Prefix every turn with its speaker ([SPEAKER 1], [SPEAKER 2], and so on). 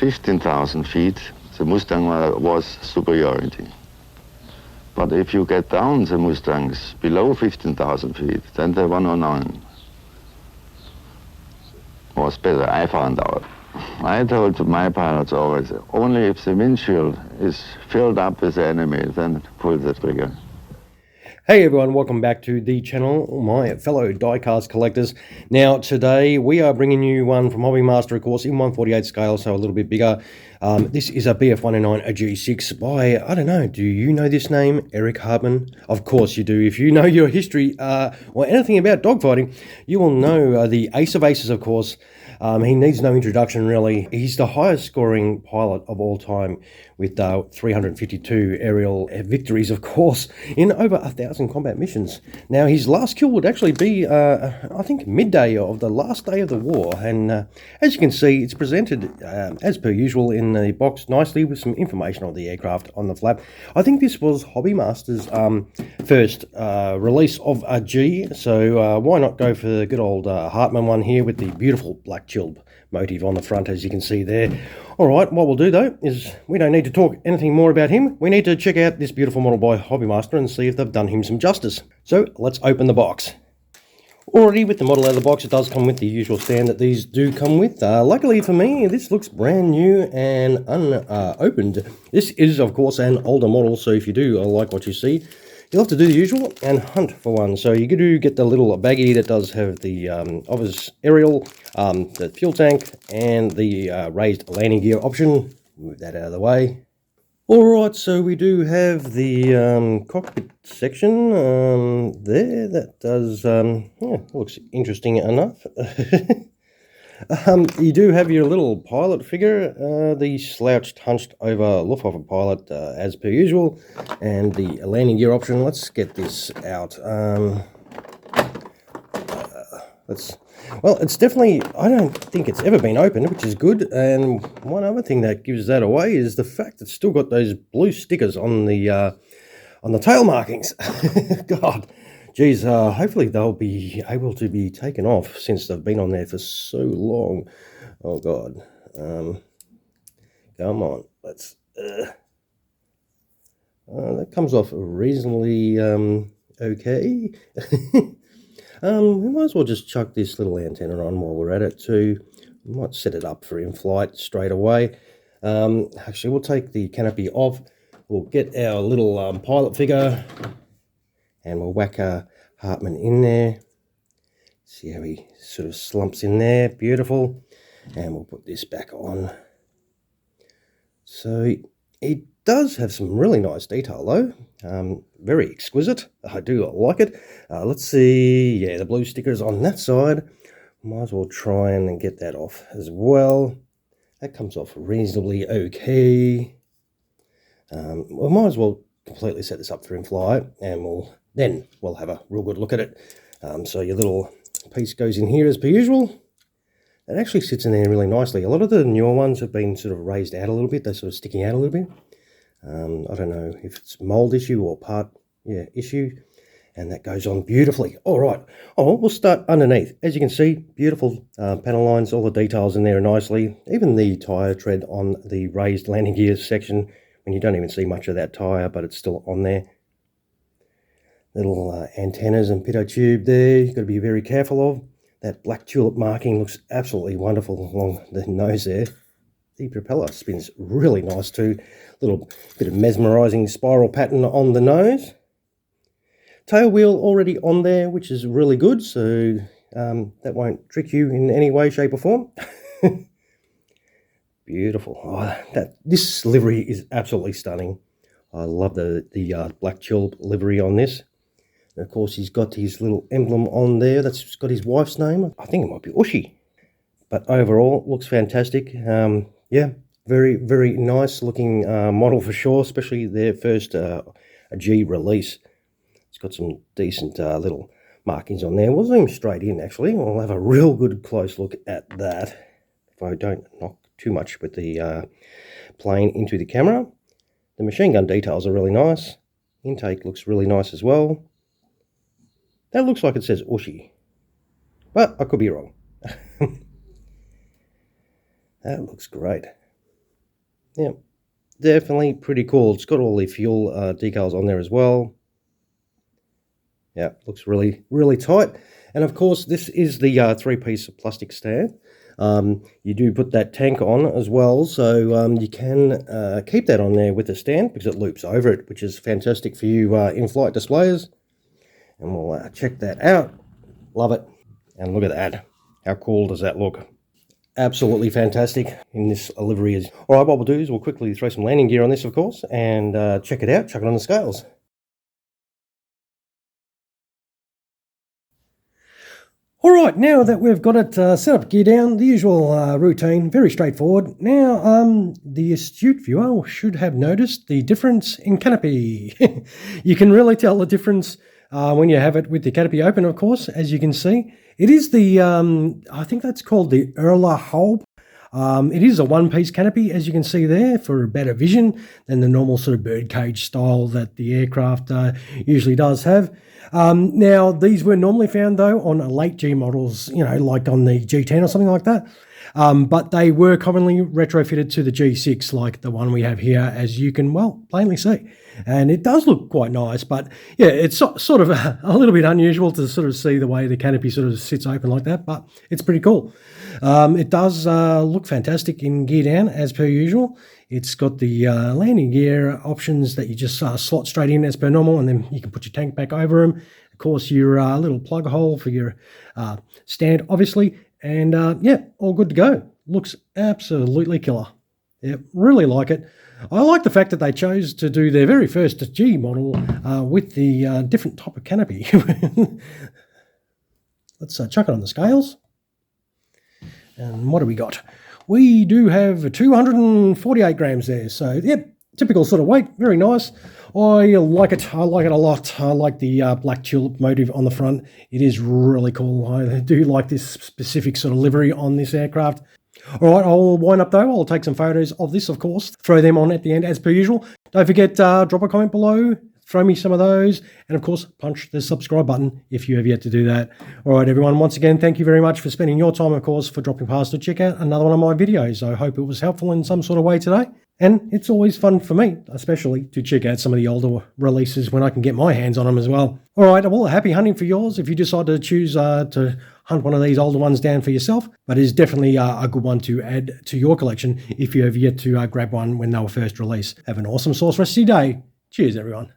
[SPEAKER 1] 15,000 feet, the Mustang was superiority. But if you get down the Mustangs below 15,000 feet, then the 109 was better, I found out. I told my pilots always, only if the windshield is filled up with the enemy, then pull the trigger.
[SPEAKER 2] Hey everyone, welcome back to the channel, my fellow diecast collectors. Now today we are bringing you one from Hobby Master, of course, in 1/48 scale, so a little bit bigger. This is a Bf 109G-6 by, I don't know, do you know this name? Erich Hartmann? Of course you do. If you know your history or anything about dogfighting, you will know the ace of aces, of course. He needs no introduction, really. He's the highest scoring pilot of all time with 352 aerial victories, of course, in over 1,000 combat missions. Now, his last kill would actually be, I think, midday of the last day of the war. And as you can see, it's presented, as per usual, in the box nicely with some information on the aircraft on the flap. I think this was Hobby Master's first release of a G, so why not go for the good old Hartmann one here with the beautiful black chilled motif on the front, as you can see there. All right, what we'll do though is we don't need to talk anything more about him. We need to check out this beautiful model by Hobby Master and see if they've done him some justice. So let's open the box. Already with the model out of the box, it does come with the usual stand that these do come with. Luckily for me, this looks brand new and unopened. This is, of course, an older model, so if you do like what you see, you'll have to do the usual and hunt for one. So you do get the little baggie that does have the obvious aerial, the fuel tank, and the raised landing gear option. Move that out of the way. Alright, so we do have the cockpit section there. That does, yeah, looks interesting enough. You do have your little pilot figure, the slouched, hunched over Luftwaffe pilot as per usual, and the landing gear option. Let's get this out. Well, it's definitely, I don't think it's ever been opened, which is good. And one other thing that gives that away is the fact it's still got those blue stickers on the tail markings. God. Geez, hopefully they'll be able to be taken off since they've been on there for so long. Oh, God. Come on. Let's... that comes off reasonably okay. We might as well just chuck this little antenna on while we're at it too. We might set it up for in-flight straight away. Actually, we'll take the canopy off. We'll get our little pilot figure, and we'll whack Hartmann in there. See how he sort of slumps in there. Beautiful. And we'll put this back on. So it does have some really nice detail though. Very exquisite. I do like it. Let's see. Yeah, the blue stickers on that side. Might as well try and get that off as well. That comes off reasonably okay. We might as well completely set this up for in-flight, and we'll have a real good look at it. So your little piece goes in here as per usual. It actually sits in there really nicely. A lot of the newer ones have been sort of raised out a little bit. They're sort of sticking out a little bit. I don't know if it's mold issue or part issue, and that goes on beautifully. All right. Oh, we'll start underneath. As you can see, beautiful panel lines, all the details in there nicely. Even the tyre tread on the raised landing gear section, when you don't even see much of that tyre, but it's still on there. Little antennas and pitot tube there, you've got to be very careful of. That black tulip marking looks absolutely wonderful along the nose there. The propeller spins really nice too. Little bit of mesmerizing spiral pattern on the nose. Tail wheel already on there, which is really good, so that won't trick you in any way, shape or form. Beautiful. Oh, this livery is absolutely stunning. I love the black tulip livery on this. And of course, he's got his little emblem on there. That's got his wife's name. I think it might be Ushi. But overall, looks fantastic. Yeah, very, very nice looking model for sure, especially their first G release. It's got some decent little markings on there. We'll zoom straight in, actually. We'll have a real good close look at that. If I don't knock too much with the plane into the camera. The machine gun details are really nice. Intake looks really nice as well. That looks like it says Ushi, but I could be wrong. That looks great. Yeah, definitely pretty cool. It's got all the fuel decals on there as well. Yeah, looks really, really tight. And of course, this is the three-piece plastic stand. You do put that tank on as well, so you can keep that on there with the stand because it loops over it, which is fantastic for you in-flight displayers. And we'll check that out. Love it. And look at that. How cool does that look? Absolutely fantastic in this livery. All right, what we'll do is we'll quickly throw some landing gear on this, of course, and check it out, chuck it on the scales. All right, now that we've got it set up, gear down, the usual routine, very straightforward. Now, the astute viewer should have noticed the difference in canopy. You can really tell the difference when you have it with the canopy open, of course, as you can see. It is the, I think that's called the Erla Haub. It is a one-piece canopy, as you can see there, for better vision than the normal sort of birdcage style that the aircraft usually does have. Now, these were normally found, though, on late G models, you know, like on the G10 or something like that. But they were commonly retrofitted to the G6, like the one we have here, as you can, well, plainly see. And it does look quite nice, but yeah, it's sort of a little bit unusual to sort of see the way the canopy sort of sits open like that, but it's pretty cool. It does look fantastic in gear down, as per usual. It's got the landing gear options that you just slot straight in as per normal, and then you can put your tank back over them. Of course, your little plug hole for your stand, obviously, and yeah, all good to go. Looks absolutely killer. Yeah, really like it. I like the fact that they chose to do their very first G model with the different type of canopy. Let's chuck it on the scales. And what do we got? We do have 248 grams there. So, yep, typical sort of weight. Very nice. I like it. I like it a lot. I like the black tulip motif on the front. It is really cool. I do like this specific sort of livery on this aircraft. All right, I'll wind up though. I'll take some photos of this, of course. Throw them on at the end as per usual. Don't forget, drop a comment below. Throw me some of those. And of course, punch the subscribe button if you have yet to do that. All right, everyone. Once again, thank you very much for spending your time, of course, for dropping past to check out another one of my videos. I hope it was helpful in some sort of way today. And it's always fun for me, especially, to check out some of the older releases when I can get my hands on them as well. All right, well, happy hunting for yours if you decide to choose to hunt one of these older ones down for yourself. But it is definitely a good one to add to your collection if you have yet to grab one when they were first released. Have an awesome sauce rest of your day. Cheers, everyone.